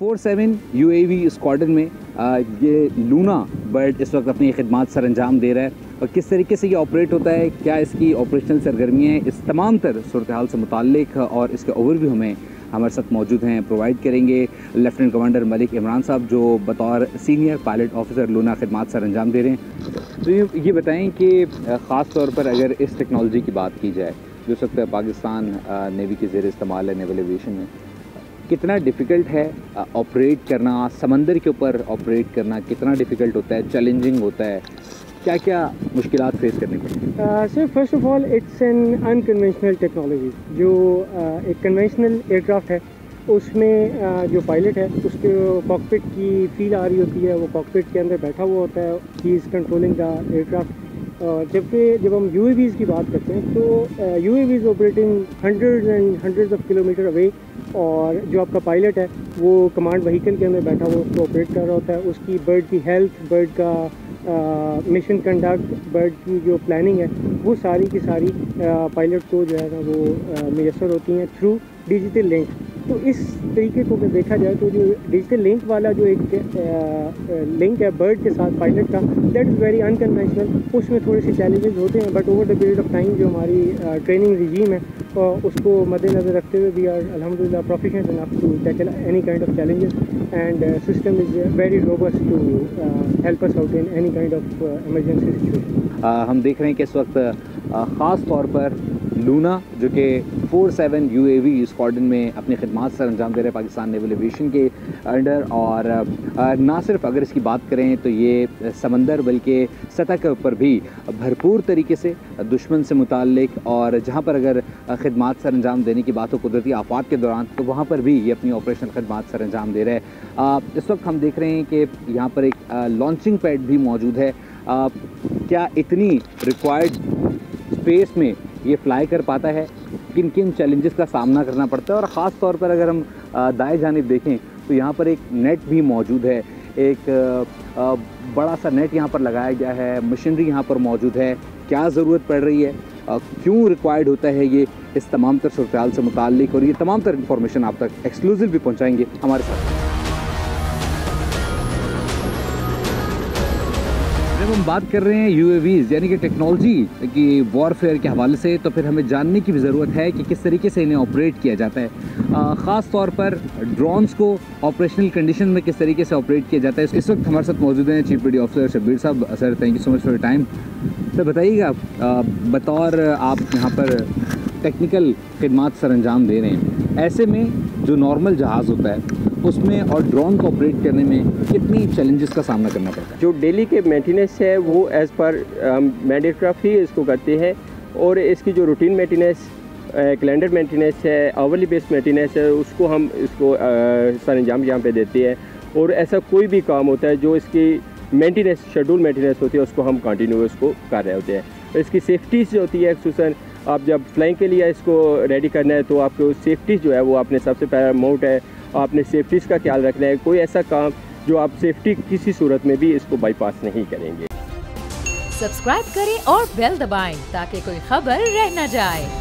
47 UAV squadron में ये Luna bird इस वक्त अपनी खिदमत सर अंजाम दे रहा है और किस तरीके से ये ऑपरेट होता है, क्या इसकी ऑपरेशनल सरगर्मियाँ हैं, इस तमाम तर सूरत हाल से मुताल्लिक और इसके ओवरव्यू हमें हमारे साथ मौजूद हैं, प्रोवाइड करेंगे लेफ्टिनेंट कमांडर मलिक इमरान साहब जो बतौर सीनियर पायलट ऑफिसर लूना खिदमत सर अंजाम दे रहे हैं। तो ये बताएं कि ख़ास तौर पर अगर इस टेक्नोलॉजी की बात की जाए जो इस वक्त पाकिस्तान नेवी के ज़ेर इस्तेमाल है, नेवल एविएशन में, कितना डिफ़िकल्ट है ऑपरेट करना, समंदर के ऊपर ऑपरेट करना कितना डिफ़िकल्ट होता है, चैलेंजिंग होता है, क्या क्या मुश्किलात फेस करनी पड़ती हैं? Sir first of all it's an unconventional technology. जो एक कन्वेंशनल एयरक्राफ्ट है उसमें जो पायलट है उसके कॉकपिट की फील आ रही होती है, वो कॉकपिट के अंदर बैठा हुआ होता है, he is controlling the aircraft. जब हम UAVs की बात करते हैं तो UAVs operating hundreds of kilometre away, और जो आपका पायलट है वो कमांड व्हीकल के अंदर बैठा हुआ उसको ऑपरेट कर रहा होता है। उसकी बर्ड की हेल्थ, बर्ड का मिशन कंडक्ट, बर्ड की जो प्लानिंग है वो सारी की सारी पायलट को जो है ना वो मैसर होती हैं थ्रू डिजिटल लिंक। तो इस तरीके को अगर देखा जाए तो जो डिजिटल लिंक वाला जो एक लिंक है बर्ड के साथ पायलट का, दैट इज़ वेरी अनकन्वेंशनल। उसमें थोड़े से चैलेंजेस होते हैं, but over the period of time जो हमारी ट्रेनिंग रिजीम है उसको मद्देनज़र रखते हुए वी आर अल्हम्दुलिल्लाह proficient enough to tackle any kind of challenges, and system is very robust to help us out in any kind of emergency situation. हम देख रहे हैं कि इस वक्त ख़ास तौर पर लूना जो कि 47 UAV स्क्वाड्रन में अपनी खिदमत सर अंजाम दे रहे हैं पाकिस्तान नेवल एविएशन के अंडर, और ना सिर्फ अगर इसकी बात करें तो ये समंदर बल्कि सतह के ऊपर भी भरपूर तरीके से दुश्मन से मुताल्लिक, और जहाँ पर अगर खिदमत सर अंजाम देने की बात हो कुदरती आफात के दौरान, तो वहाँ पर भी ये अपनी ऑपरेशनल खिदमत सर अंजाम दे रहे हैं। इस वक्त हम देख रहे हैं कि यहाँ पर एक लॉन्चिंग पैड भी मौजूद है। क्या इतनी रिक्वायर्ड स्पेस में ये फ्लाई कर पाता है, किन किन चैलेंजेस का सामना करना पड़ता है, और ख़ास तौर पर अगर हम दाएं जानिब देखें तो यहाँ पर एक नेट भी मौजूद है, एक बड़ा सा नेट यहाँ पर लगाया गया है, मशीनरी यहाँ पर मौजूद है, क्या ज़रूरत पड़ रही है, क्यों रिक्वायर्ड होता है ये, इस तमाम तर सूरत से मुताल्लिक और ये तमाम तर इन्फॉर्मेशन आप तक एक्सक्लूसिव भी पहुँचाएंगे हमारे साथ। जब हम बात कर रहे हैं UAVs यानी कि टेक्नोलॉजी की वॉरफेयर के हवाले से, तो फिर हमें जानने की भी ज़रूरत है कि किस तरीके से इन्हें ऑपरेट किया जाता है। ख़ास तौर पर ड्रोन्स को ऑपरेशनल कंडीशन में किस तरीके से ऑपरेट किया जाता है। इस वक्त हमारे साथ मौजूद हैं चीफ ब्रिगेडियर ऑफिसर शब्बीर साहब। Sir thank you so much for your time. Sir बताइएगा, बतौर आप यहाँ पर टेक्निकल खिदमत सर अंजाम दे रहे हैं, ऐसे में जो नॉर्मल जहाज़ होता है उसमें और ड्रोन को ऑपरेट करने में कितनी चैलेंजेस का सामना करना पड़ता है? जो डेली के मेंटेनेंस है वो एज़ पर मैंडेटरी ही इसको करते हैं, और इसकी जो रूटीन मेंटेनेंस, कैलेंडर मेंटेनेंस है, आवरली बेस्ड मेंटेनेंस है, उसको हम इसको सर अंजाम यहाँ पे देते हैं। और ऐसा कोई भी काम होता है जो इसकी मेंटेनेंस, शेड्यूल मेंटेनेंस होती है, उसको हम कंटिन्यू उसको कर रहे होते हैं। इसकी सेफ्टीज़ जो होती है, खुसूसन आप जब फ्लाइंग के लिए इसको रेडी करना है तो आपको सेफ्टी जो है वो आपने सबसे पहला माउंट है, आपने सेफ्टीज़ का ख्याल रखना है। कोई ऐसा काम जो आप सेफ्टी किसी सूरत में भी इसको बाईपास नहीं करेंगे। सब्सक्राइब करें और बेल दबाएं ताकि कोई खबर रह न जाए।